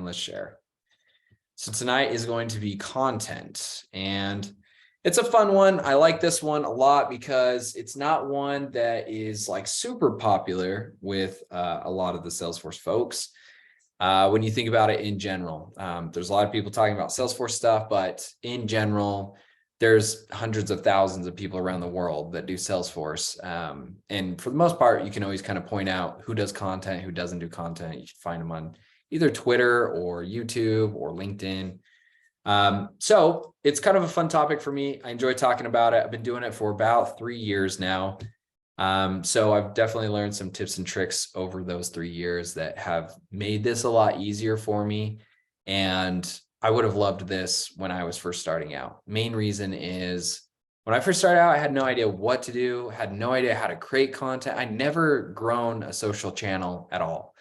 and let's share. So tonight is going to be content, and it's a fun one. I like this one a lot because it's not one that is like super popular with a lot of the Salesforce folks. When you think about it in general, there's a lot of people talking about Salesforce stuff, but in general, there's hundreds of thousands of people around the world that do Salesforce. And for the most part, you can always kind of point out who does content, who doesn't do content. You can find them on either Twitter or YouTube or LinkedIn. So it's kind of a fun topic for me. I enjoy talking about it. I've been doing it for about 3 years now. So I've definitely learned some tips and tricks over those 3 years that have made this a lot easier for me. And I would have loved this when I was first starting out. Main reason is when I first started out, I had no idea what to do, had no idea how to create content. I'd never grown a social channel at all.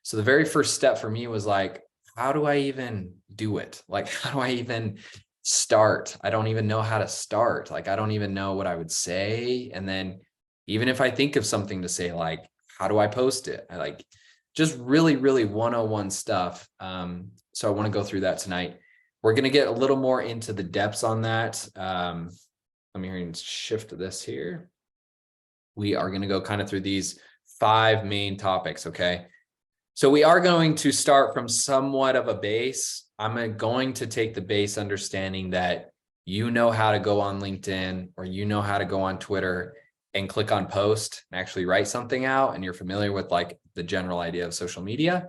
So the very first step for me was like, how do I even do it? Like, how do I even start? I don't even know how to start. Like, I don't even know what I would say. And then even if I think of something to say, like, how do I post it? I like just really, really 101 stuff. So I want to go through that tonight. We're going to get a little more into the depths on that. Let me shift this here. We are going to go kind of through these 5 main topics. Okay. So we are going to start from somewhat of a base. I'm going to take the base understanding that you know how to go on LinkedIn or you know how to go on Twitter and click on post and actually write something out, and you're familiar with like the general idea of social media.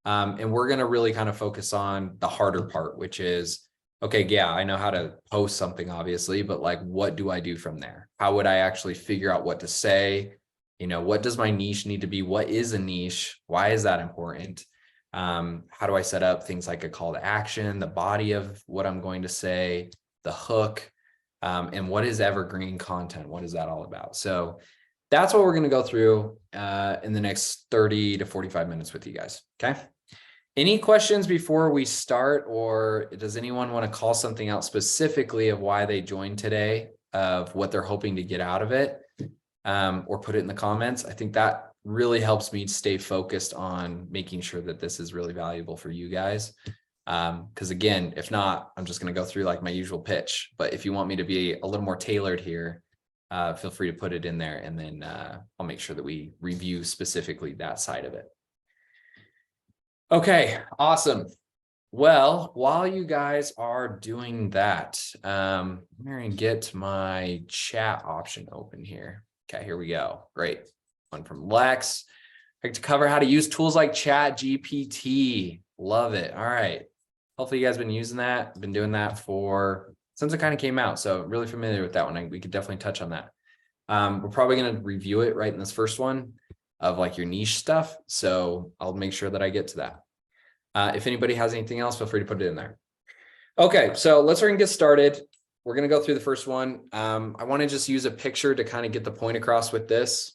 And we're going to really kind of focus on the harder part, which is, okay, yeah, I know how to post something obviously, but like, what do I do from there? How would I actually figure out what to say? You know, what does my niche need to be? What is a niche? Why is that important? How do I set up things like a call to action, the body of what I'm going to say, the hook, and what is evergreen content? What is that all about? So that's what we're going to go through in the next 30 to 45 minutes with you guys. Okay. Any questions before we start, or does anyone want to call something out specifically of why they joined today, of what they're hoping to get out of it? Or put it in the comments. I think that really helps me stay focused on making sure that this is really valuable for you guys. Because again, if not, I'm just going to go through like my usual pitch. But if you want me to be a little more tailored here, feel free to put it in there, and then I'll make sure that we review specifically that side of it. Okay, awesome. Well, while you guys are doing that, I'm going to get my chat option open here. Okay, here we go. Great. One from Lex. I like to cover how to use tools like ChatGPT. Love it. All right. Hopefully you guys have been using that. I've been doing that since it kind of came out. So really familiar with that one. We could definitely touch on that. We're probably going to review it right in this first one of like your niche stuff. So I'll make sure that I get to that. If anybody has anything else, feel free to put it in there. Okay, so let's get started. We're going to go through the first one. I want to just use a picture to kind of get the point across with this.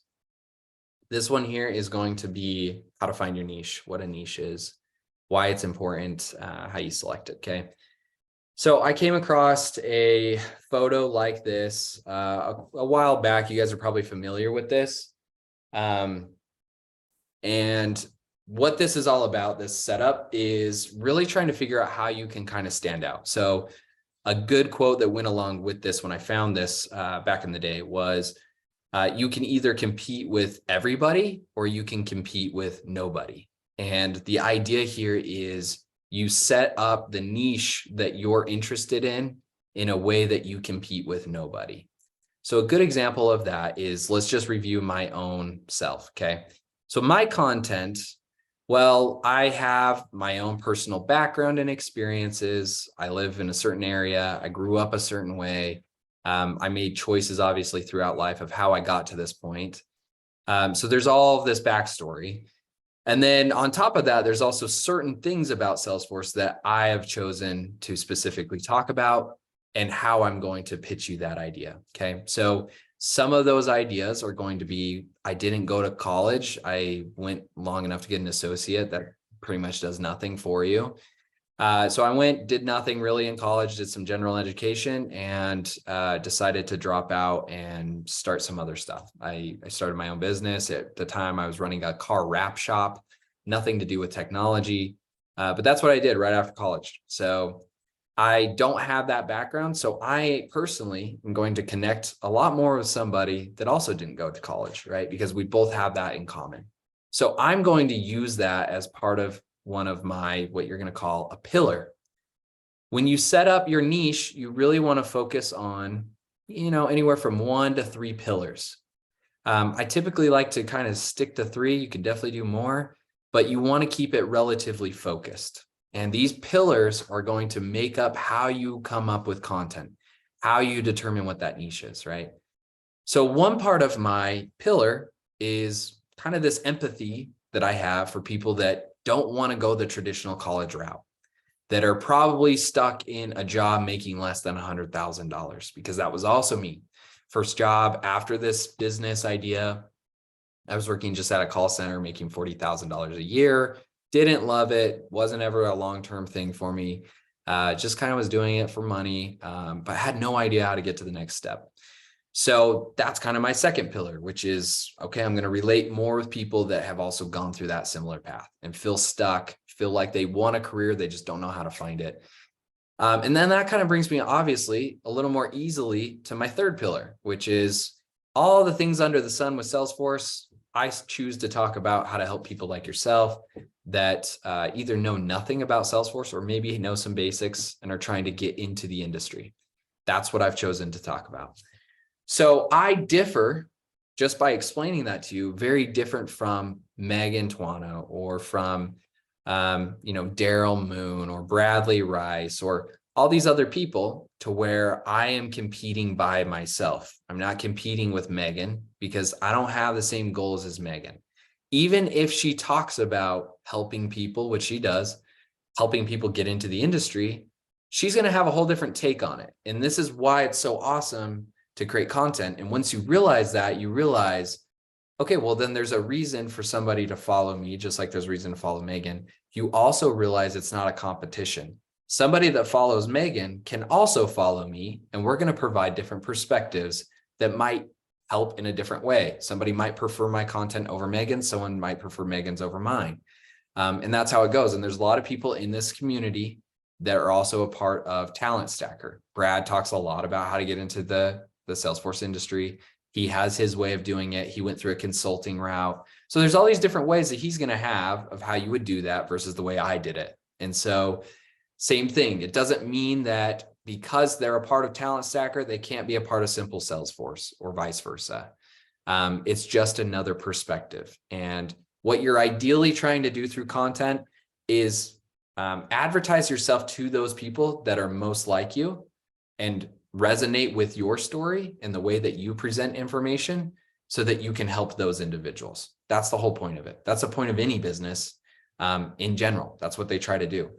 This one here is going to be how to find your niche, what a niche is, why it's important, how you select it. Okay. So I came across a photo like this a while back. You guys are probably familiar with this. And what this is all about, this setup, is really trying to figure out how you can kind of stand out. So a good quote that went along with this when I found this back in the day was, you can either compete with everybody or you can compete with nobody. And the idea here is you set up the niche that you're interested in a way that you compete with nobody. So a good example of that is, let's just review my own self. Okay. So my content, well, I have my own personal background and experiences. I live in a certain area. I grew up a certain way. I made choices, obviously, throughout life of how I got to this point. So there's all of this backstory. And then on top of that, there's also certain things about Salesforce that I have chosen to specifically talk about and how I'm going to pitch you that idea. Okay. So some of those ideas are going to be, I didn't go to college. I went long enough to get an associate. That pretty much does nothing for you. So I did nothing really in college, did some general education, and decided to drop out and start some other stuff. I started my own business. At the time, I was running a car wrap shop, nothing to do with technology. But that's what I did right after college. So I don't have that background. So I personally am going to connect a lot more with somebody that also didn't go to college, right? Because we both have that in common. So I'm going to use that as part of one of my, what you're going to call a pillar. When you set up your niche, you really want to focus on, anywhere from 1 to 3 pillars. I typically like to kind of stick to 3. You can definitely do more, but you want to keep it relatively focused. And these pillars are going to make up how you come up with content, how you determine what that niche is, right? So one part of my pillar is kind of this empathy that I have for people that don't want to go the traditional college route, that are probably stuck in a job making less than $100,000, because that was also me. First job after this business idea, I was working just at a call center making $40,000 a year. Didn't love it. Wasn't ever a long-term thing for me. Just kind of was doing it for money, but had no idea how to get to the next step. So that's kind of my second pillar, which is, okay, I'm going to relate more with people that have also gone through that similar path and feel stuck, feel like they want a career, they just don't know how to find it. And then that kind of brings me, obviously, a little more easily to my third pillar, which is all the things under the sun with Salesforce. I choose to talk about how to help people like yourself that either know nothing about Salesforce or maybe know some basics and are trying to get into the industry. That's what I've chosen to talk about. So I differ, just by explaining that to you, very different from Megan Tuano or from Daryl Moon or Bradley Rice or all these other people, to where I am competing by myself. I'm not competing with Megan because I don't have the same goals as Megan. Even if she talks about helping people, which she does, helping people get into the industry, she's going to have a whole different take on it. And this is why it's so awesome to create content. And once you realize that, you realize, okay, well, then there's a reason for somebody to follow me, just like there's a reason to follow Megan. You also realize it's not a competition. Somebody that follows Megan can also follow me, and we're going to provide different perspectives that might help in a different way. Somebody might prefer my content over Megan. Someone might prefer Megan's over mine. And that's how it goes. And there's a lot of people in this community that are also a part of Talent Stacker. Brad talks a lot about how to get into the Salesforce industry. He has his way of doing it. He went through a consulting route. So there's all these different ways that he's going to have of how you would do that versus the way I did it. And so same thing. It doesn't mean that because they're a part of Talent Stacker, they can't be a part of Simple Salesforce or vice versa. It's just another perspective. And what you're ideally trying to do through content is advertise yourself to those people that are most like you and resonate with your story and the way that you present information so that you can help those individuals. That's the whole point of it. That's the point of any business in general. That's what they try to do.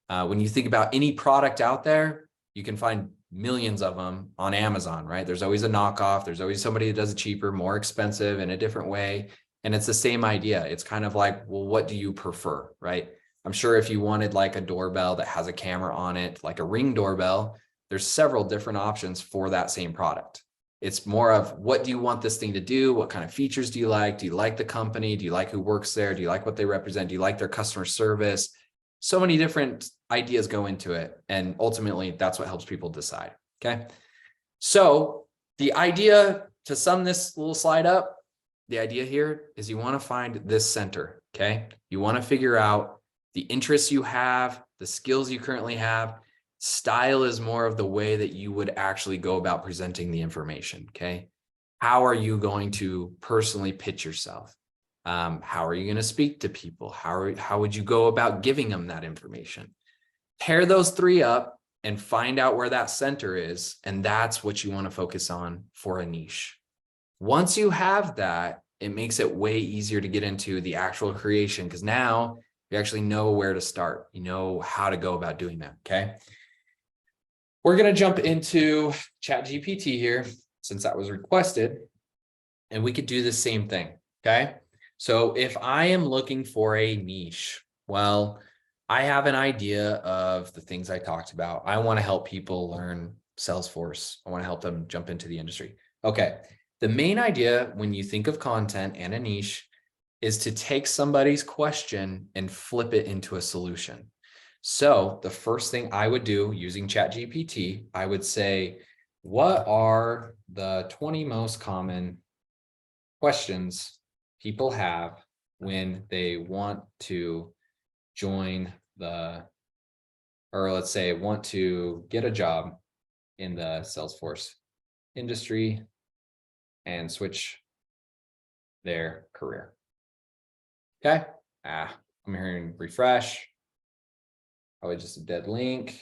When you think about any product out there, you can find millions of them on Amazon, right? There's always a knockoff. There's always somebody that does it cheaper, more expensive in a different way. And it's the same idea. It's kind of like, well, what do you prefer, right? I'm sure if you wanted like a doorbell that has a camera on it, like a Ring doorbell, there's several different options for that same product. It's more of, what do you want this thing to do? What kind of features do you like? Do you like the company? Do you like who works there? Do you like what they represent? Do you like their customer service? So many different ideas go into it. And ultimately, that's what helps people decide. Okay. So the idea, to sum this little slide up, the idea here is you want to find this center. Okay. You want to figure out the interests you have, the skills you currently have. Style is more of the way that you would actually go about presenting the information. Okay. How are you going to personally pitch yourself? How are you going to speak to people? How would you go about giving them that information? Pair those 3 up and find out where that center is. And that's what you want to focus on for a niche. Once you have that, it makes it way easier to get into the actual creation, because now you actually know where to start. You know how to go about doing that. Okay. We're going to jump into ChatGPT here, since that was requested, and we could do the same thing. Okay. So if I am looking for a niche, well, I have an idea of the things I talked about. I want to help people learn Salesforce. I want to help them jump into the industry. Okay. The main idea when you think of content and a niche is to take somebody's question and flip it into a solution. So the first thing I would do using ChatGPT, I would say, what are the 20 most common questions people have when they want to join or let's say want to get a job in the Salesforce industry and switch their career. Okay. I'm hearing refresh. Probably just a dead link.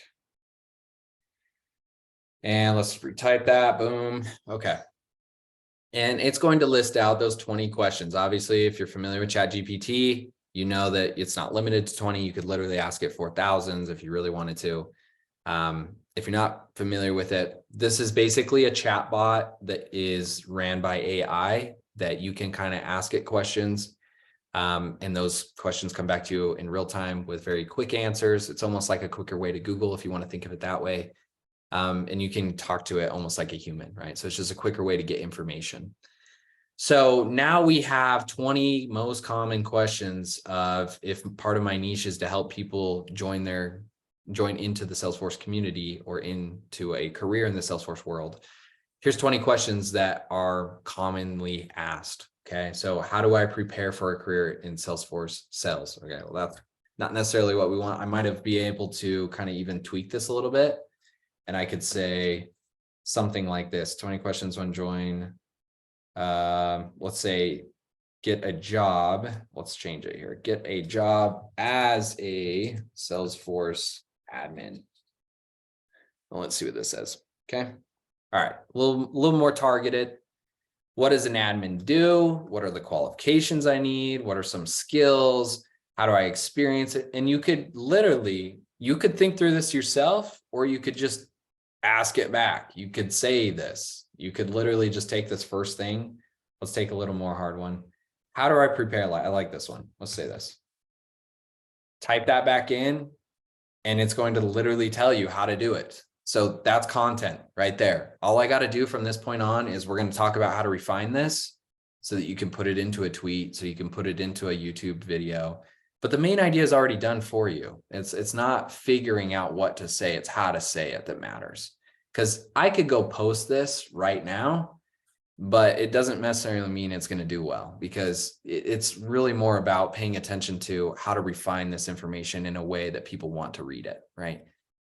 And let's retype that. Boom. Okay. And it's going to list out those 20 questions. Obviously, if you're familiar with ChatGPT, you know that it's not limited to 20. You could literally ask it for thousands if you really wanted to. If you're not familiar with it, this is basically a chat bot that is ran by AI that you can kind of ask it questions. And those questions come back to you in real time with very quick answers. It's almost like a quicker way to Google if you want to think of it that way. And you can talk to it almost like a human, right? So it's just a quicker way to get information. So now we have 20 most common questions of if part of my niche is to help people join into the Salesforce community or into a career in the Salesforce world. Here's 20 questions that are commonly asked. Okay, so how do I prepare for a career in Salesforce sales? Okay, well, that's not necessarily what we want. I might be able to kind of even tweak this a little bit. And I could say something like this: 20 questions when join. Let's say get a job. Let's change it here. Get a job as a Salesforce admin. Well, let's see what this says. Okay. All right. A little more targeted. What does an admin do? What are the qualifications I need? What are some skills? How do I experience it? And you could think through this yourself, or you could just ask it back. You could say this. You could literally just take this first thing. Let's take a little more hard one. How do I prepare? I like this one. Let's say this. Type that back in, and it's going to literally tell you how to do it. So that's content right there. All I got to do from this point on is we're going to talk about how to refine this so that you can put it into a tweet, so you can put it into a YouTube video. But the main idea is already done for you. It's not figuring out what to say, it's how to say it that matters. Because I could go post this right now, but it doesn't necessarily mean it's going to do well, because it's really more about paying attention to how to refine this information in a way that people want to read it, right?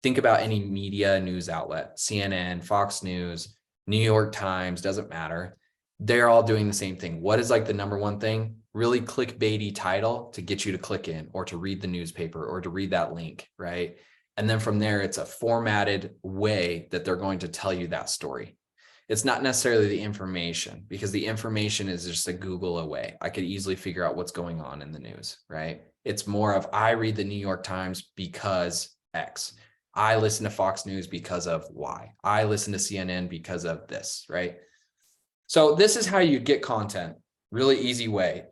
Think about any media news outlet, CNN, Fox News, New York Times, doesn't matter. They're all doing the same thing. What is like the number one thing? Really clickbaity title to get you to click in or to read the newspaper or to read that link, right? And then from there, it's a formatted way that they're going to tell you that story. It's not necessarily the information, because the information is just a Google away. I could easily figure out what's going on in the news, right? It's more of, I read the New York Times because X. I listen to Fox News because of Y. I listen to CNN because of this, right? So this is how you get content. Really easy way.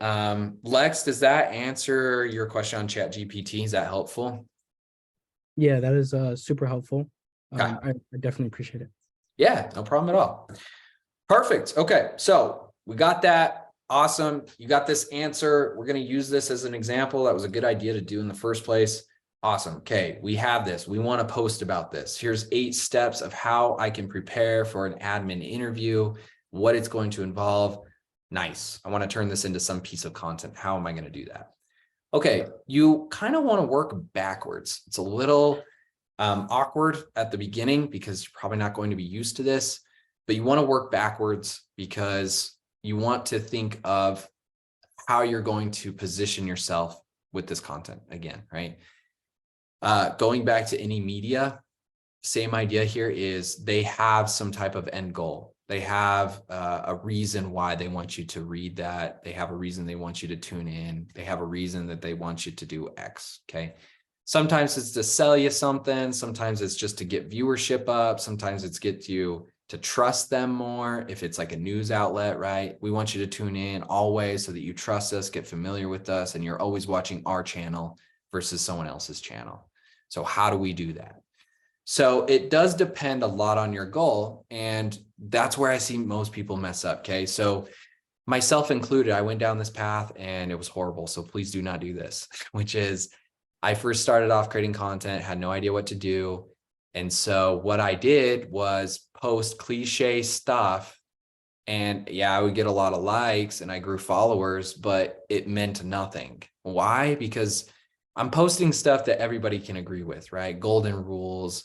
Lex, does that answer your question on ChatGPT? Is that helpful? Yeah, that is super helpful. Okay. I definitely appreciate it. Yeah, no problem at all. Perfect. Okay, so we got that. Awesome. You got this answer. We're going to use this as an example. That was a good idea to do in the first place. Awesome. Okay, we have this. We want to post about this. Here's 8 steps of how I can prepare for an admin interview, what it's going to involve. Nice. I want to turn this into some piece of content. How am I going to do that? Okay, you kind of want to work backwards. It's a little awkward at the beginning because you're probably not going to be used to this, but you want to work backwards because you want to think of how you're going to position yourself with this content again, right? Going back to any media, same idea here is they have some type of end goal. They have a reason why they want you to read that. They have a reason they want you to tune in. They have a reason that they want you to do X, okay? Sometimes it's to sell you something. Sometimes it's just to get viewership up. Sometimes it's get you to trust them more. If it's like a news outlet, right? We want you to tune in always so that you trust us, get familiar with us, and you're always watching our channel versus someone else's channel. So how do we do that? So it does depend a lot on your goal. And that's where I see most people mess up. Okay. So myself included, I went down this path and it was horrible. So please do not do this, which is I first started off creating content, had no idea what to do. And so what I did was post cliche stuff. And yeah, I would get a lot of likes and I grew followers, but it meant nothing. Why? Because I'm posting stuff that everybody can agree with, right? Golden rules,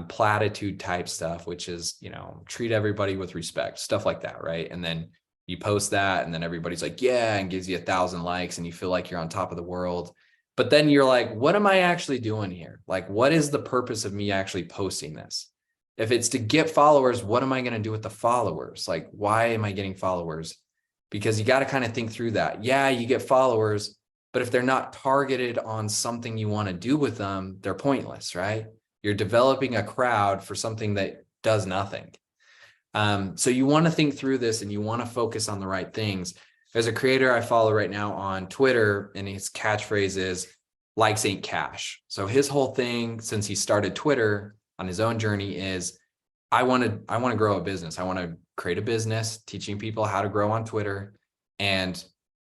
platitude type stuff, which is, treat everybody with respect, stuff like that, right? And then you post that and then everybody's like, yeah, and gives you 1,000 likes and you feel like you're on top of the world. But then you're like, what am I actually doing here? Like, what is the purpose of me actually posting this? If it's to get followers, what am I going to do with the followers? Like, why am I getting followers? Because you got to kind of think through that. Yeah, you get followers, but if they're not targeted on something you want to do with them, they're pointless, right? You're developing a crowd for something that does nothing. So you want to think through this and you want to focus on the right things. There's a creator I follow right now on Twitter, and his catchphrase is likes ain't cash. So his whole thing since he started Twitter on his own journey is I want to grow a business. I want to create a business teaching people how to grow on Twitter and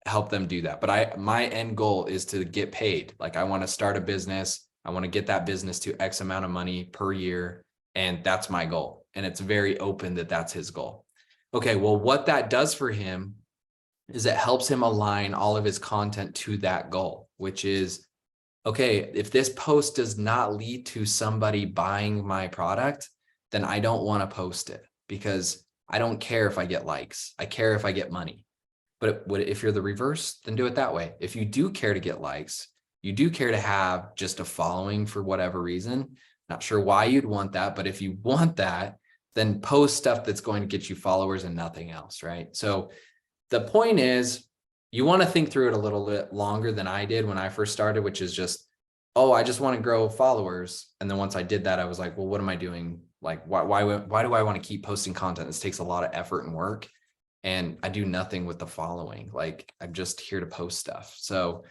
help them do that. But my end goal is to get paid. Like, I want to start a business. I want to get that business to X amount of money per year. And that's my goal. And it's very open that that's his goal. Okay, well, what that does for him is it helps him align all of his content to that goal, which is, okay, if this post does not lead to somebody buying my product, then I don't want to post it because I don't care if I get likes. I care if I get money. But if you're the reverse, then do it that way. If you do care to get likes, you do care to have just a following for whatever reason, not sure why you'd want that, but if you want that, then post stuff that's going to get you followers and nothing else, right? So the point is, you want to think through it a little bit longer than I did when I first started, which is just, oh, I just want to grow followers. And then once I did that, I was like, well, what am I doing? Like, why do I want to keep posting content? This takes a lot of effort and work. And I do nothing with the following. Like, I'm just here to post stuff. So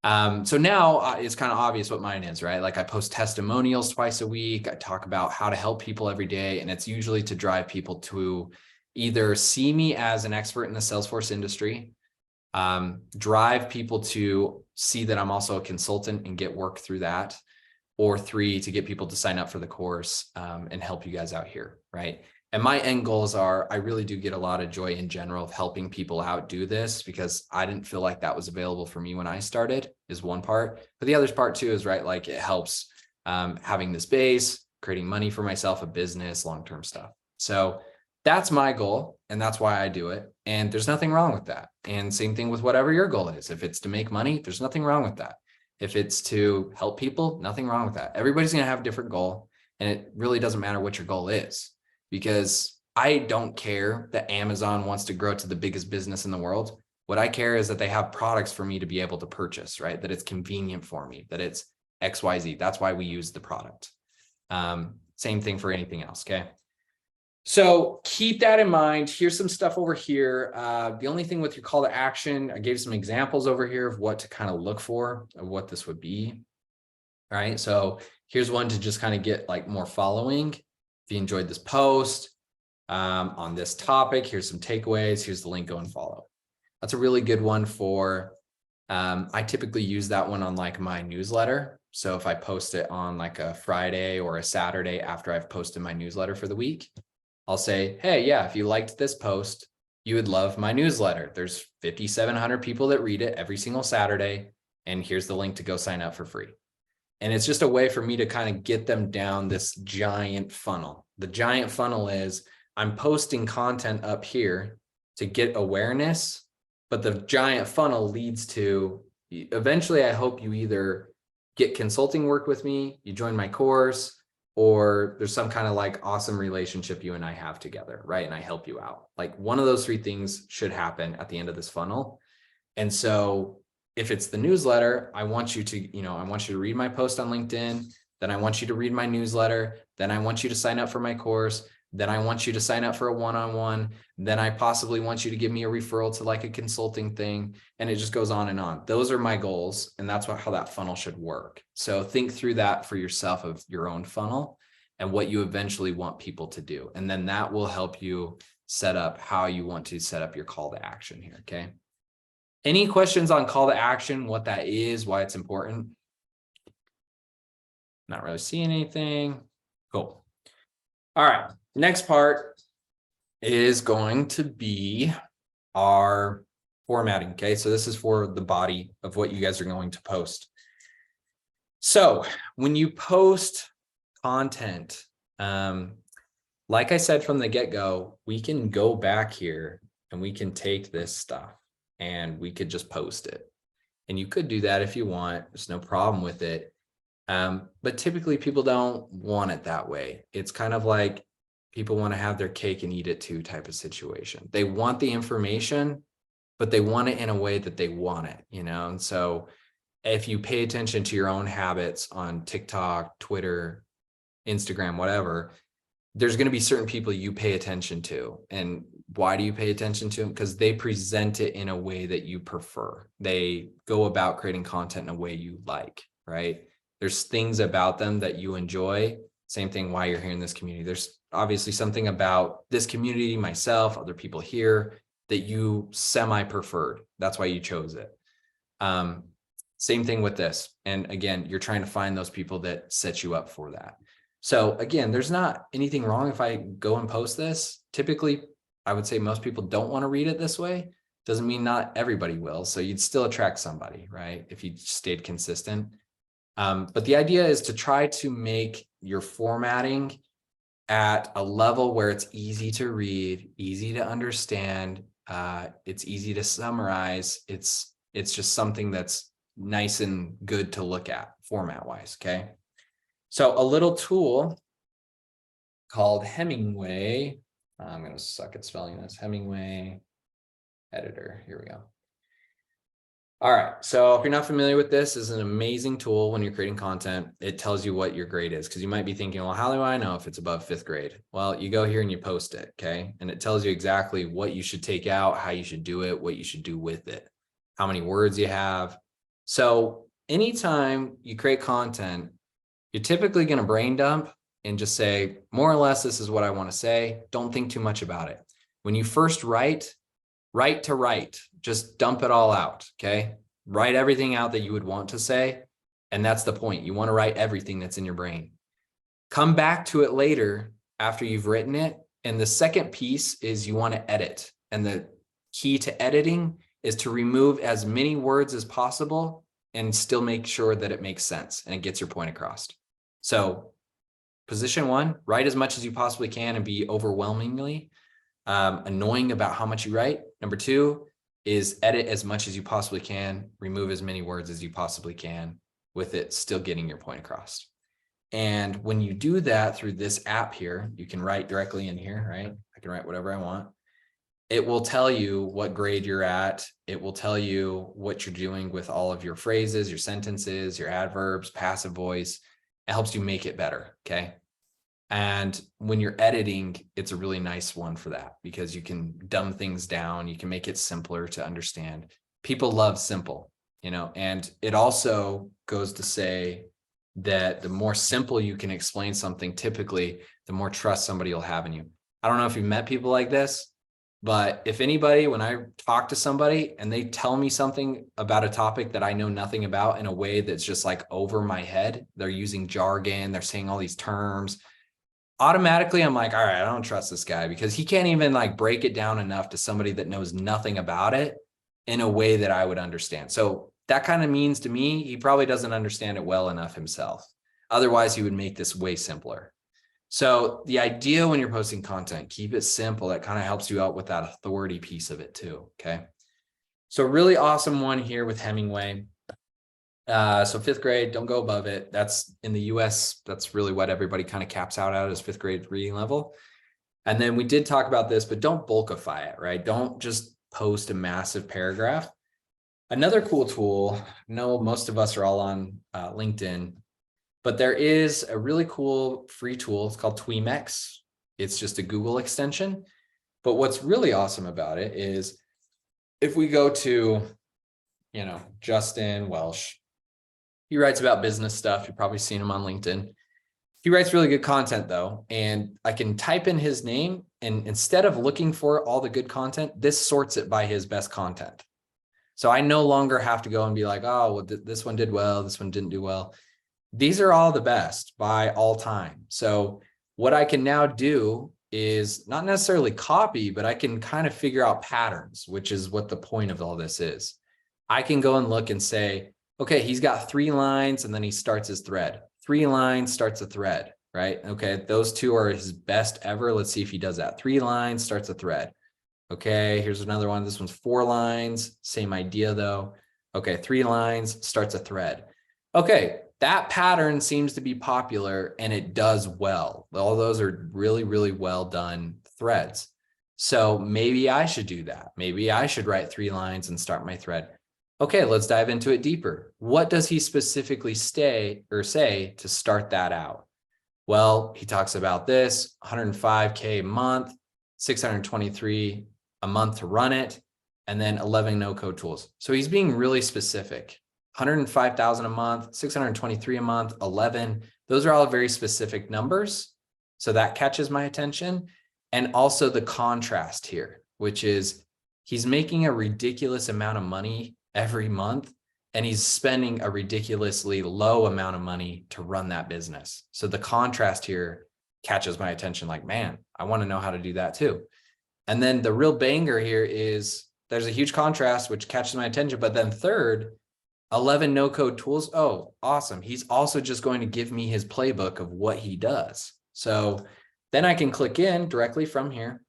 now it's kind of obvious what mine is, right? Like, I post testimonials twice a week. I talk about how to help people every day. And it's usually to drive people to either see me as an expert in the Salesforce industry, drive people to see that I'm also a consultant and get work through that, or 3, to get people to sign up for the course and help you guys out here, right? And my end goals are, I really do get a lot of joy in general of helping people out do this, because I didn't feel like that was available for me when I started, is one part. But the other part too is, right, like, it helps having this base, creating money for myself, a business, long-term stuff. So that's my goal, and that's why I do it. And there's nothing wrong with that. And same thing with whatever your goal is. If it's to make money, there's nothing wrong with that. If it's to help people, nothing wrong with that. Everybody's going to have a different goal, and it really doesn't matter what your goal is, because I don't care that Amazon wants to grow to the biggest business in the world. What I care is that they have products for me to be able to purchase, right? That it's convenient for me, that it's XYZ. That's why we use the product. Same thing for anything else. Okay. So keep that in mind. Here's some stuff over here. The only thing with your call to action, I gave some examples over here of what to kind of look for, of what this would be. All right. So here's one to just kind of get like more following. If you enjoyed this post on this topic, here's some takeaways. Here's the link, go and follow. That's a really good one for, I typically use that one on like my newsletter. So if I post it on like a Friday or a Saturday after I've posted my newsletter for the week, I'll say, hey, yeah, if you liked this post, you would love my newsletter. There's 5,700 people that read it every single Saturday. And here's the link to go sign up for free. And it's just a way for me to kind of get them down this giant funnel. The giant funnel is, I'm posting content up here to get awareness, but the giant funnel leads to, eventually, I hope you either get consulting work with me, you join my course, or there's some kind of like awesome relationship you and I have together, right? And I help you out. Like, one of those 3 things should happen at the end of this funnel. And so if it's the newsletter, I want you to, I want you to read my post on LinkedIn. Then I want you to read my newsletter. Then I want you to sign up for my course. Then I want you to sign up for a one-on-one. Then I possibly want you to give me a referral to like a consulting thing. And it just goes on and on. Those are my goals. And that's how that funnel should work. So think through that for yourself, of your own funnel and what you eventually want people to do. And then that will help you set up how you want to set up your call to action here, okay? Any questions on call to action, what that is, why it's important? Not really seeing anything. Cool. All right, next part is going to be our formatting, okay? So this is for the body of what you guys are going to post. So when you post content, like I said from the get-go, we can go back here and we can take this stuff and we could just post it. And you could do that if you want, there's no problem with it. But typically people don't want it that way. It's kind of like people want to have their cake and eat it too type of situation. They want the information, but they want it in a way that they want it, you know? And so if you pay attention to your own habits on TikTok, Twitter, Instagram, whatever, there's going to be certain people you pay attention to. And why do you pay attention to them? Because they present it in a way that you prefer. They go about creating content in a way you like, right? There's things about them that you enjoy. Same thing why you're here in this community. There's obviously something about this community, myself, other people here that you semi-preferred. That's why you chose it. Same thing with this. And again, you're trying to find those people that set you up for that. So again, there's not anything wrong if I go and post this. Typically, I would say most people don't want to read it this way. Doesn't mean not everybody will. So you'd still attract somebody, right? If you stayed consistent. But the idea is to try to make your formatting at a level where it's easy to read, easy to understand. It's easy to summarize. It's just something that's nice and good to look at format wise. Okay. So a little tool called Hemingway. I'm going to suck at spelling this. Hemingway editor. Here we go. All right. So if you're not familiar with this, is an amazing tool when you're creating content. It tells you what your grade is, because you might be thinking, well, how do I know if it's above 5th grade? Well, you go here and you post it. Okay. And it tells you exactly what you should take out, how you should do it, what you should do with it, how many words you have. So anytime you create content, you're typically going to brain dump and just say, more or less, this is what I want to say. Don't think too much about it. When you first write to write, just dump it all out. Okay. Write everything out that you would want to say. And that's the point. You want to write everything that's in your brain. Come back to it later after you've written it. And the second piece is you want to edit. And the key to editing is to remove as many words as possible and still make sure that it makes sense and it gets your point across. So position 1, write as much as you possibly can and be overwhelmingly annoying about how much you write. Number 2 is edit as much as you possibly can, remove as many words as you possibly can, with it still getting your point across. And when you do that through this app here, you can write directly in here, right? I can write whatever I want. It will tell you what grade you're at. It will tell you what you're doing with all of your phrases, your sentences, your adverbs, passive voice. It helps you make it better, okay? And when you're editing, it's a really nice one for that, because you can dumb things down. You can make it simpler to understand. People love simple, you know, and it also goes to say that the more simple you can explain something, typically, the more trust somebody will have in you. I don't know if you've met people like this, but if anybody, when I talk to somebody and they tell me something about a topic that I know nothing about in a way that's just like over my head, they're using jargon, they're saying all these terms, automatically I'm like, all right, I don't trust this guy, because he can't even like break it down enough to somebody that knows nothing about it in a way that I would understand. So that kind of means to me, he probably doesn't understand it well enough himself. Otherwise, he would make this way simpler. So the idea when you're posting content, keep it simple. That kind of helps you out with that authority piece of it too. Okay. So really awesome one here with Hemingway. So 5th grade, don't go above it. That's in the US. That's really what everybody kind of caps out at, is 5th grade reading level. And then we did talk about this, but don't bulkify it, right? Don't just post a massive paragraph. Another cool tool, no, most of us are all on LinkedIn, but there is a really cool free tool. It's called Tweamex. It's just a Google extension. But what's really awesome about it is if we go to, you know, Justin Welsh, he writes about business stuff. You've probably seen him on LinkedIn. He writes really good content though, and I can type in his name, and instead of looking for all the good content, this sorts it by his best content. So I no longer have to go and be like, oh, well, this one did well, this one didn't do well. These are all the best by all time. So what I can now do is not necessarily copy, but I can kind of figure out patterns, which is what the point of all this is. I can go and look and say, okay, he's got 3 lines and then he starts his thread. 3 lines starts a thread, right? Okay, those 2 are his best ever. Let's see if he does that. 3 lines starts a thread. Okay, here's another one. This one's 4 lines, same idea though. Okay, 3 lines starts a thread. Okay, that pattern seems to be popular and it does well. All those are really, really well done threads. So maybe I should do that. Maybe I should write 3 lines and start my thread. Okay, let's dive into it deeper. What does he specifically say to start that out? Well, he talks about this 105K a month, 623 a month to run it, and then 11 no-code tools. So he's being really specific. 105,000 a month, 623 a month, 11. Those are all very specific numbers. So that catches my attention. And also the contrast here, which is he's making a ridiculous amount of money every month, and he's spending a ridiculously low amount of money to run that business. So the contrast here catches my attention like, man, I want to know how to do that too. And then the real banger here is there's a huge contrast, which catches my attention. But then third, 11 no-code tools. Oh, awesome. He's also just going to give me his playbook of what he does. So then I can click in directly from here.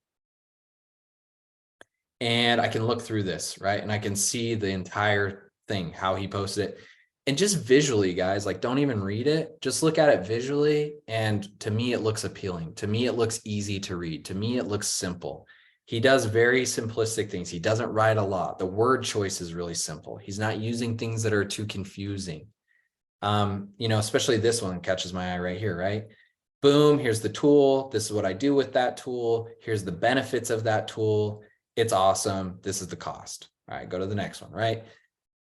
And I can look through this, right? And I can see the entire thing, how he posted it. And just visually, guys, like don't even read it. Just look at it visually. And to me, it looks appealing. To me, it looks easy to read. To me, it looks simple. He does very simplistic things. He doesn't write a lot. The word choice is really simple. He's not using things that are too confusing. Especially this one catches my eye right here, right? Boom, here's the tool. This is what I do with that tool. Here's the benefits of that tool. It's awesome. This is the cost. All right, go to the next one, right?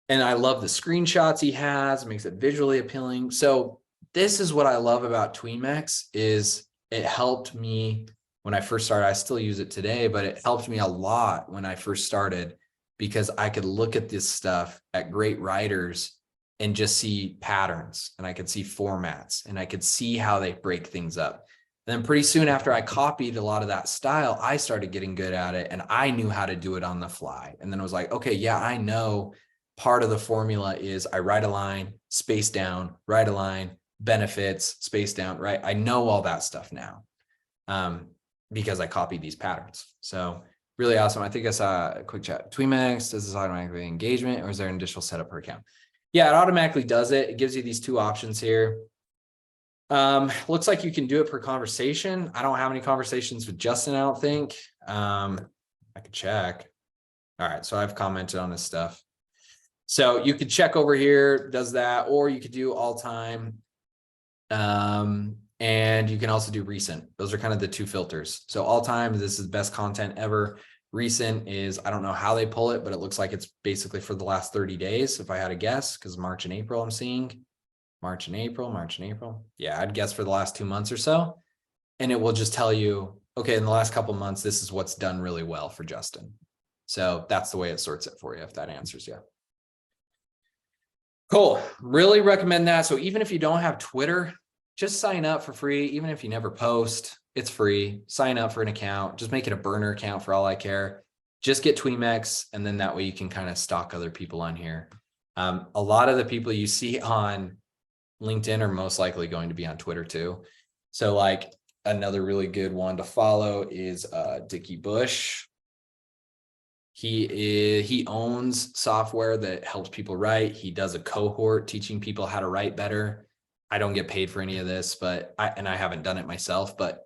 And I love the screenshots he has, makes it visually appealing. So this is what I love about Tweamex is it helped me when I first started. I still use it today, but it helped me a lot when I first started because I could look at this stuff at great writers and just see patterns, and I could see formats, and I could see how they break things up. And then pretty soon after I copied a lot of that style, I started getting good at it and I knew how to do it on the fly. And then I was like, okay, yeah, I know part of the formula is I write a line, space down, write a line, benefits, space down, right? I know all that stuff now because I copied these patterns. So really awesome. I think I saw a quick chat. Tweamex, does this automatically engagement or is there an additional setup per account? Yeah, it automatically does it. It gives you these 2 options here. Looks like you can do it per conversation. I don't have any conversations with Justin, I don't think. I could check. All right, so I've commented on this stuff. So you could check over here, does that, or you could do all time. And you can also do recent. Those are kind of the 2 filters. So all time, this is best content ever. Recent is, I don't know how they pull it, but it looks like it's basically for the last 30 days, if I had to guess, because March and April I'm seeing. March and April. Yeah, I'd guess for the last 2 months or so. And it will just tell you, okay, in the last couple of months, this is what's done really well for Justin. So that's the way it sorts it for you, if that answers you. Cool. Really recommend that. So even if you don't have Twitter, just sign up for free. Even if you never post, it's free. Sign up for an account. Just make it a burner account for all I care. Just get Tweamex, and then that way you can kind of stalk other people on here. A lot of the people you see on LinkedIn are most likely going to be on Twitter too. So like another really good one to follow is Dickie Bush. He owns software that helps people write. He does a cohort teaching people how to write better. I don't get paid for any of this, but I haven't done it myself, but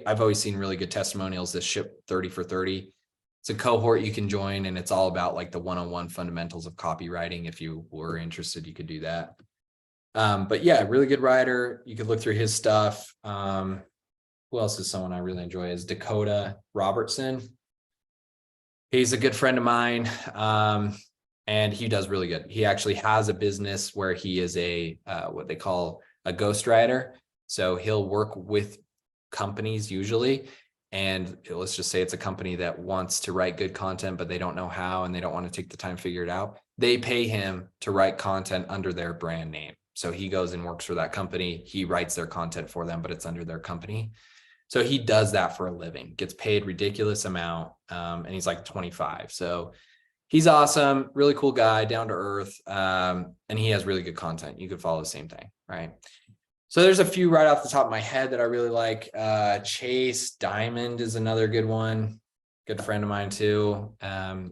I've always seen really good testimonials that ship 30 for 30. It's a cohort you can join, and it's all about like the one-on-one fundamentals of copywriting. If you were interested, you could do that. But yeah, really good writer. You could look through his stuff. Who else is someone I really enjoy is Dakota Robertson. He's a good friend of mine. And he does really good. He actually has a business where he is a what they call a ghostwriter. So he'll work with companies usually, and let's just say it's a company that wants to write good content, but they don't know how and they don't want to take the time to figure it out. They pay him to write content under their brand name. So he goes and works for that company. He writes their content for them, but it's under their company. So he does that for a living, gets paid ridiculous amount. And he's like 25. So he's awesome, really cool guy, down to earth. And he has really good content. You could follow the same thing, right? So there's a few right off the top of my head that I really like. Chase Diamond is another good one. Good friend of mine too.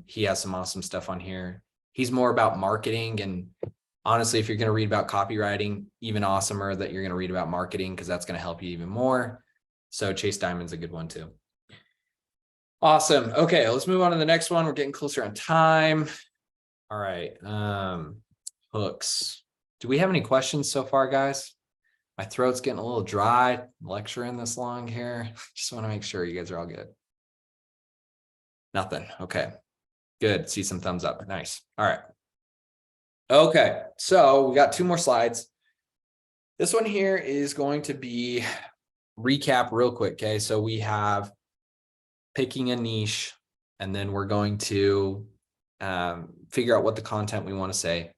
He has some awesome stuff on here. He's more about marketing, and honestly, if you're going to read about copywriting, even awesomer that you're going to read about marketing, because that's going to help you even more. So Chase Diamond's a good one too. Awesome. Okay, let's move on to the next one. We're getting closer on time. All right. Hooks. Do we have any questions so far, guys? My throat's getting a little dry lecturing this long here. Just want to make sure you guys are all good. Nothing. Okay, good. See some thumbs up. Nice. All right. Okay, so we got 2 more slides. This one here is going to be recap real quick. Okay, so we have picking a niche, and then we're going to figure out what the content we want to say.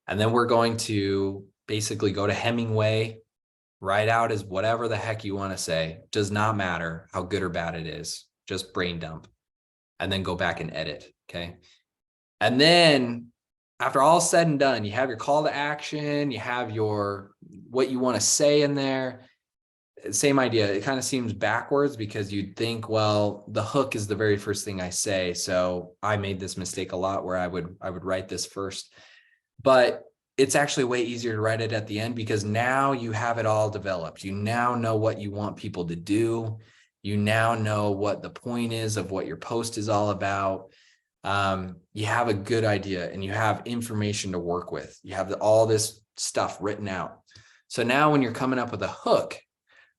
And then we're going to basically go to Hemingway, write out as whatever the heck you want to say. Does not matter how good or bad it is, just brain dump, and then go back and edit. Okay. And then after all said and done, you have your call to action, you have your what you want to say in there. Same idea. It kind of seems backwards because you'd think, well, the hook is the very first thing I say. So I made this mistake a lot where I would write this first, but it's actually way easier to write it at the end, because now you have it all developed. You now know what you want people to do. You now know what the point is of what your post is all about. You have a good idea and you have information to work with. You have all this stuff written out. So now when you're coming up with a hook,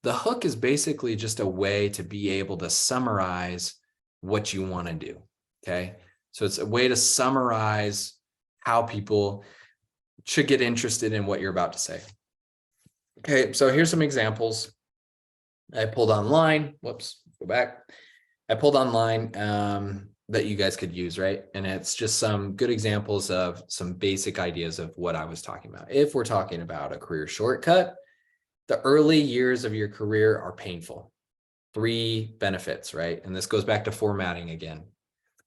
the hook is basically just a way to be able to summarize what you want to do. Okay. So it's a way to summarize how people should get interested in what you're about to say. Okay. So here's some examples I pulled online. Whoops, go back. I pulled online that you guys could use, right? And it's just some good examples of some basic ideas of what I was talking about. If we're talking about a career shortcut, the early years of your career are painful. 3 benefits, right? And this goes back to formatting again.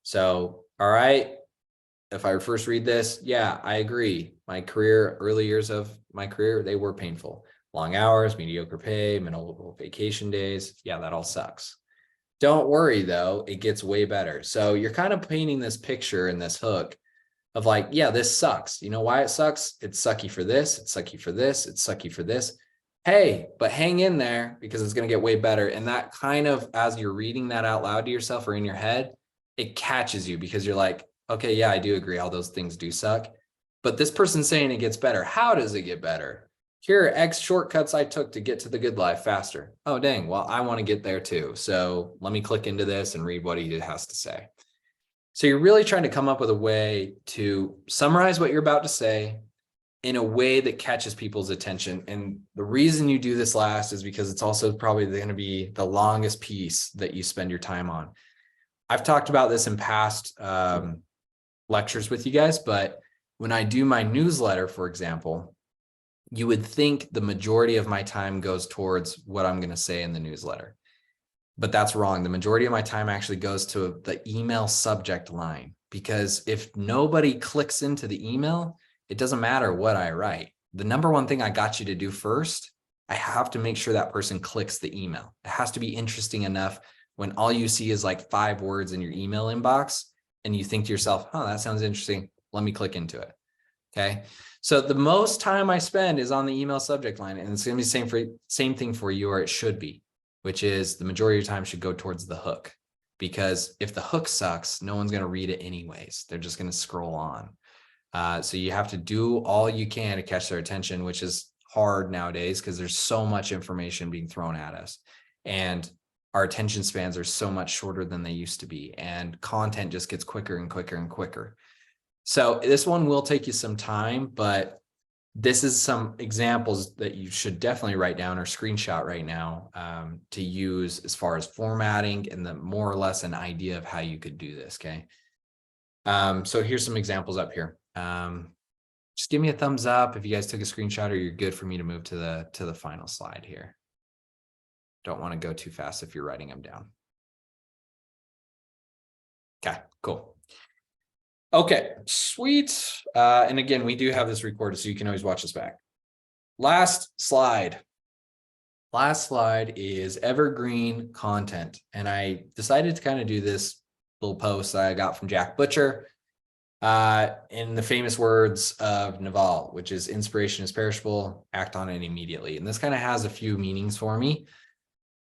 So, all right, if I first read this, yeah, I agree. My career, early years of my career, they were painful. Long hours, mediocre pay, minimal vacation days. Yeah, that all sucks. Don't worry though, it gets way better. So you're kind of painting this picture in this hook of like, yeah, this sucks. You know why it sucks? It's sucky for this, it's sucky for this, it's sucky for this. Hey, but hang in there because it's going to get way better. And that kind of, as you're reading that out loud to yourself or in your head, it catches you because you're like, okay, yeah, I do agree. All those things do suck. But this person's saying it gets better. How does it get better? Here are X shortcuts I took to get to the good life faster. Oh, dang. Well, I want to get there too. So let me click into this and read what he has to say. So you're really trying to come up with a way to summarize what you're about to say in a way that catches people's attention. And the reason you do this last is because it's also probably going to be the longest piece that you spend your time on. I've talked about this in past lectures with you guys, but when I do my newsletter, for example, you would think the majority of my time goes towards what I'm going to say in the newsletter, but that's wrong. The majority of my time actually goes to the email subject line, because if nobody clicks into the email, it doesn't matter what I write. The number one thing I got you to do first, I have to make sure that person clicks the email. It has to be interesting enough when all you see is like 5 words in your email inbox and you think to yourself, oh, that sounds interesting. Let me click into it. Okay. So the most time I spend is on the email subject line, and it's going to be the same thing for you, or it should be, which is the majority of your time should go towards the hook, because if the hook sucks, no one's going to read it anyways. They're just going to scroll on. So you have to do all you can to catch their attention, which is hard nowadays because there's so much information being thrown at us, and our attention spans are so much shorter than they used to be, and content just gets quicker and quicker and quicker. So this one will take you some time, but this is some examples that you should definitely write down or screenshot right now to use as far as formatting and the more or less an idea of how you could do this. Okay. So here's some examples up here. Just give me a thumbs up if you guys took a screenshot or you're good for me to move to the final slide here. Don't want to go too fast if you're writing them down. Okay, cool. Okay, sweet. And again, we do have this recorded, so you can always watch this back. Last slide. Last slide is evergreen content. And I decided to kind of do this little post that I got from Jack Butcher in the famous words of Naval, which is inspiration is perishable, act on it immediately. And this kind of has a few meanings for me,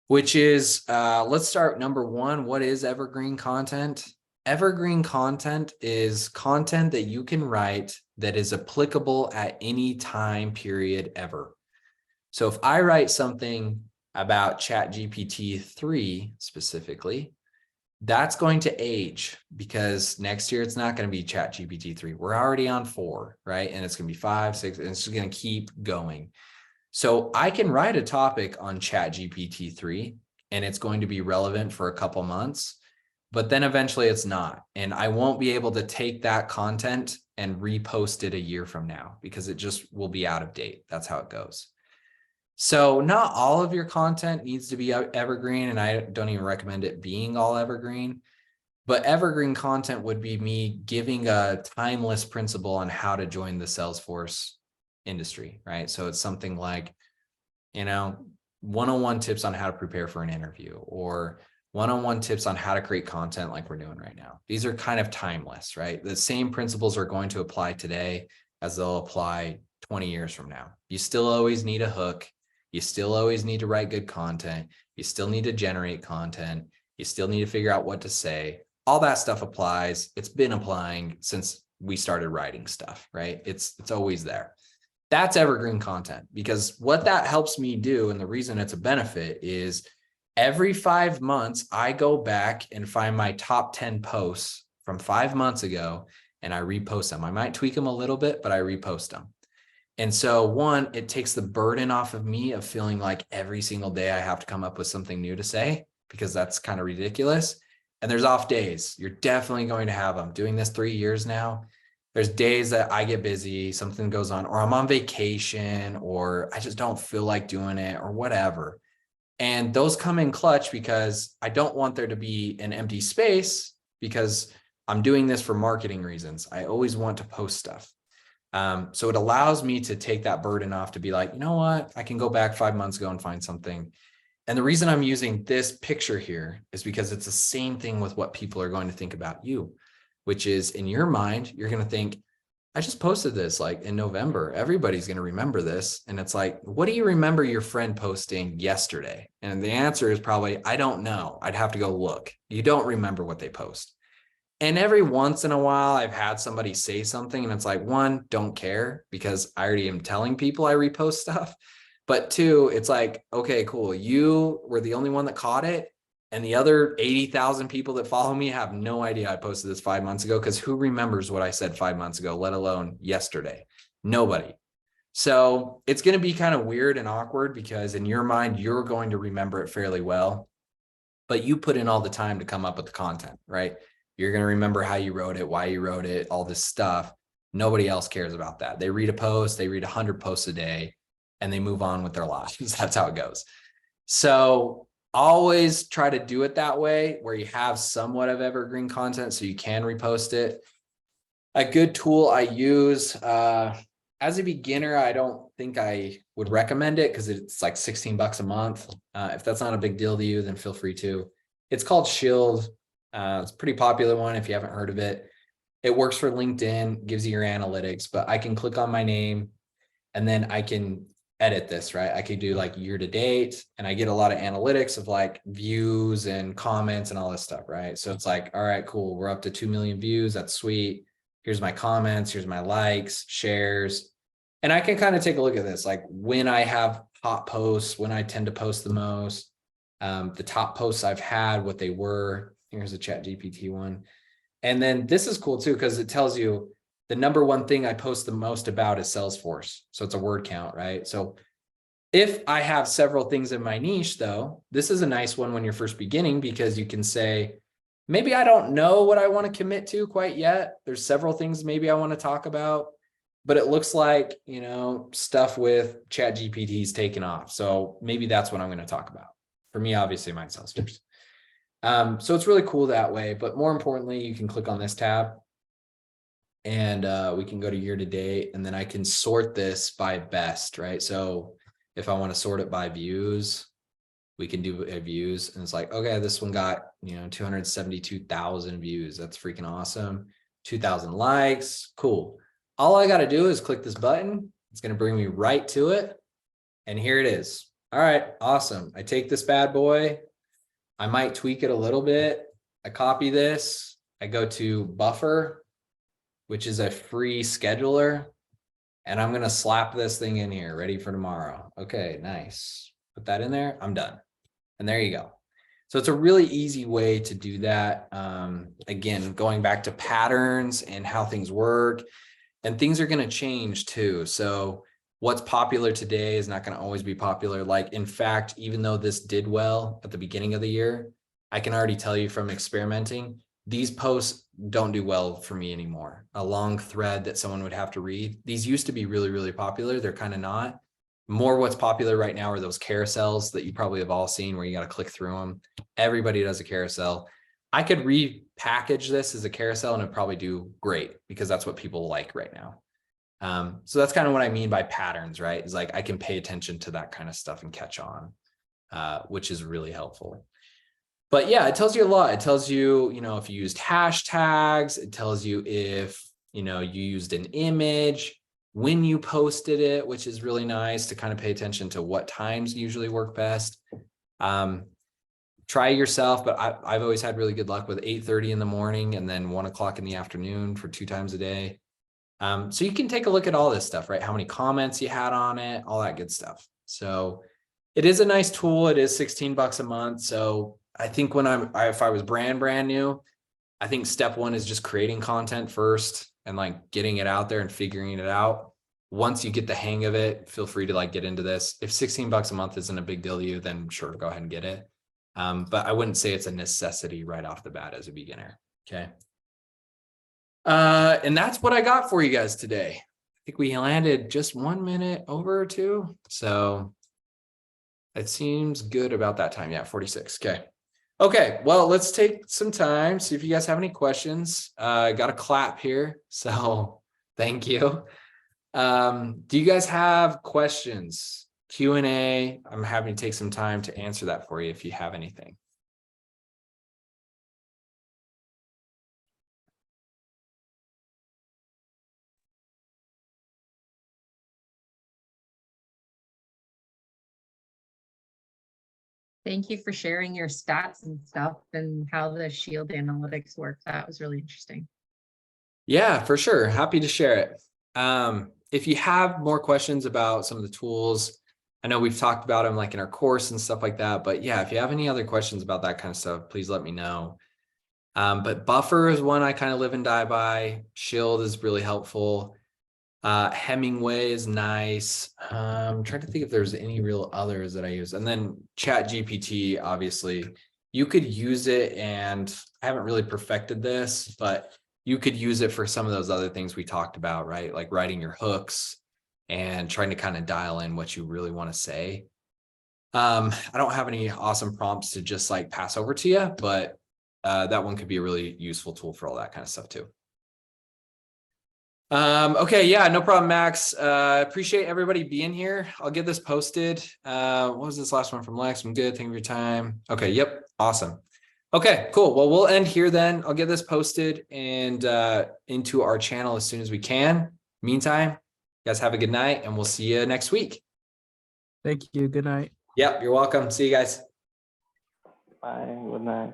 which is, let's start number one. What is evergreen content? Evergreen content is content that you can write that is applicable at any time period ever. So if I write something about ChatGPT 3 specifically, that's going to age because next year it's not going to be ChatGPT 3. We're already on 4, right? And it's going to be 5, 6, and it's going to keep going. So I can write a topic on ChatGPT 3 and it's going to be relevant for a couple months, but then eventually it's not. And I won't be able to take that content and repost it a year from now because it just will be out of date. That's how it goes. So not all of your content needs to be evergreen, and I don't even recommend it being all evergreen, but evergreen content would be me giving a timeless principle on how to join the Salesforce industry, right? So it's something like, you know, one-on-one tips on how to prepare for an interview or one-on-one tips on how to create content like we're doing right now. These are kind of timeless, right? The same principles are going to apply today as they'll apply 20 years from now. You still always need a hook. You still always need to write good content. You still need to generate content. You still need to figure out what to say. All that stuff applies. It's been applying since we started writing stuff, right? It's always there. That's evergreen content because what that helps me do, and the reason it's a benefit is every 5 months, I go back and find my top 10 posts from 5 months ago and I repost them. I might tweak them a little bit, but I repost them. And so one, it takes the burden off of me of feeling like every single day I have to come up with something new to say because that's kind of ridiculous. And there's off days. You're definitely going to have them. Doing this 3 years now, there's days that I get busy, something goes on, or I'm on vacation, or I just don't feel like doing it or whatever. And those come in clutch because I don't want there to be an empty space because I'm doing this for marketing reasons. I always want to post stuff. So it allows me to take that burden off to be like, you know what, I can go back 5 months ago and find something. And the reason I'm using this picture here is because it's the same thing with what people are going to think about you, which is in your mind, you're going to think, I just posted this like in November. Everybody's going to remember this. And it's like, what do you remember your friend posting yesterday? And the answer is probably, I don't know. I'd have to go look. You don't remember what they post. And every once in a while, I've had somebody say something and it's like, one, don't care because I already am telling people I repost stuff. But two, it's like, okay, cool. You were the only one that caught it. And the other 80,000 people that follow me have no idea I posted this 5 months ago because who remembers what I said 5 months ago, let alone yesterday? Nobody. So it's going to be kind of weird and awkward because in your mind, you're going to remember it fairly well, but you put in all the time to come up with the content, right? You're going to remember how you wrote it, why you wrote it, all this stuff. Nobody else cares about that. They read a post, they read 100 posts a day, and they move on with their lives. That's how it goes. So always try to do it that way where you have somewhat of evergreen content so you can repost it. A good tool I use as a beginner, I don't think I would recommend it because it's like 16 bucks a month. If that's not a big deal to you, then feel free to. It's called Shield. It's a pretty popular one if you haven't heard of it. It works for LinkedIn, gives you your analytics, but I can click on my name and then I can edit this, right? I could do like year to date and I get a lot of analytics of like views and comments and all this stuff, right? So it's like, all right, cool. We're up to 2 million views. That's sweet. Here's my comments. Here's my likes, shares. And I can kind of take a look at this, like when I have hot posts, when I tend to post the most, the top posts I've had, what they were. Here's a ChatGPT one. And then this is cool too, because it tells you the number one thing I post the most about is Salesforce. So it's a word count, right? So if I have several things in my niche, though, this is a nice one when you're first beginning, because you can say, maybe I don't know what I want to commit to quite yet. There's several things maybe I want to talk about, but it looks like, you know, stuff with ChatGPT is taking off. So maybe that's what I'm going to talk about. For me, obviously, mine's Salesforce. So it's really cool that way. But more importantly, you can click on this tab and we can go to year to date, and then I can sort this by best, right? So if I want to sort it by views, we can do views, and it's like, okay, this one got, you know, 272,000 views. That's freaking awesome. 2,000 likes. Cool. All I got to do is click this button. It's going to bring me right to it. And here it is. All right. Awesome. I take this bad boy. I might tweak it a little bit. I copy this. I go to Buffer, which is a free scheduler. And I'm going to slap this thing in here, ready for tomorrow. Okay, nice. Put that in there. I'm done. And there you go. So it's a really easy way to do that. Again, going back to patterns and how things work, and things are going to change too. So what's popular today is not going to always be popular. Like, in fact, even though this did well at the beginning of the year, I can already tell you from experimenting, these posts don't do well for me anymore. A long thread that someone would have to read. These used to be really, really popular. They're kind of not. More what's popular right now are those carousels that you probably have all seen, where you got to click through them. Everybody does a carousel. I could repackage this as a carousel and it'd probably do great, because that's what people like right now. So that's kind of what I mean by patterns, right? It's like I can pay attention to that kind of stuff and catch on, which is really helpful. But yeah, it tells you a lot. It tells you, you know, if you used hashtags, it tells you if, you know, you used an image, when you posted it, which is really nice to kind of pay attention to what times usually work best. Try yourself, but I've always had really good luck with 8:30 in the morning and then 1 o'clock in the afternoon for 2 times a day. So you can take a look at all this stuff, right? How many comments you had on it, all that good stuff. So it is a nice tool. It is $16 a month. So I think when if I was brand new, I think step one is just creating content first and like getting it out there and figuring it out. Once you get the hang of it, feel free to like get into this. If $16 a month isn't a big deal to you, then sure, go ahead and get it. But I wouldn't say it's a necessity right off the bat as a beginner. Okay. And that's what I got for you guys today. I think we landed just 1 minute over or 2. So it seems good about that time. Yeah, 46. Okay. Okay, well, let's take some time, see if you guys have any questions. I got a clap here, so thank you. Do you guys have questions? Q&A. I'm happy to take some time to answer that for you if you have anything. Thank you for sharing your stats and stuff and how the Shield analytics work. That was really interesting. Yeah, for sure. Happy to share it. If you have more questions about some of the tools, I know we've talked about them like in our course and stuff like that, but yeah, if you have any other questions about that kind of stuff, please let me know. But Buffer is one I kind of live and die by. Shield is really helpful. Hemingway is nice. I'm trying to think if there's any real others that I use. And then ChatGPT, obviously, you could use it, and I haven't really perfected this, but you could use it for some of those other things we talked about, right? Like writing your hooks and trying to kind of dial in what you really want to say. I don't have any awesome prompts to just like pass over to you, but that one could be a really useful tool for all that kind of stuff too. Okay, yeah, no problem, Max. Appreciate everybody being here. I'll get this posted. What was this last one from Lex? I'm good. Thank you for your time. Okay, yep, awesome. Okay, cool. Well, we'll end here then. I'll get this posted and into our channel as soon as we can. Meantime, you guys have a good night, and we'll see you next week. Thank you. Good night. Yep, you're welcome. See you guys. Bye. Good night.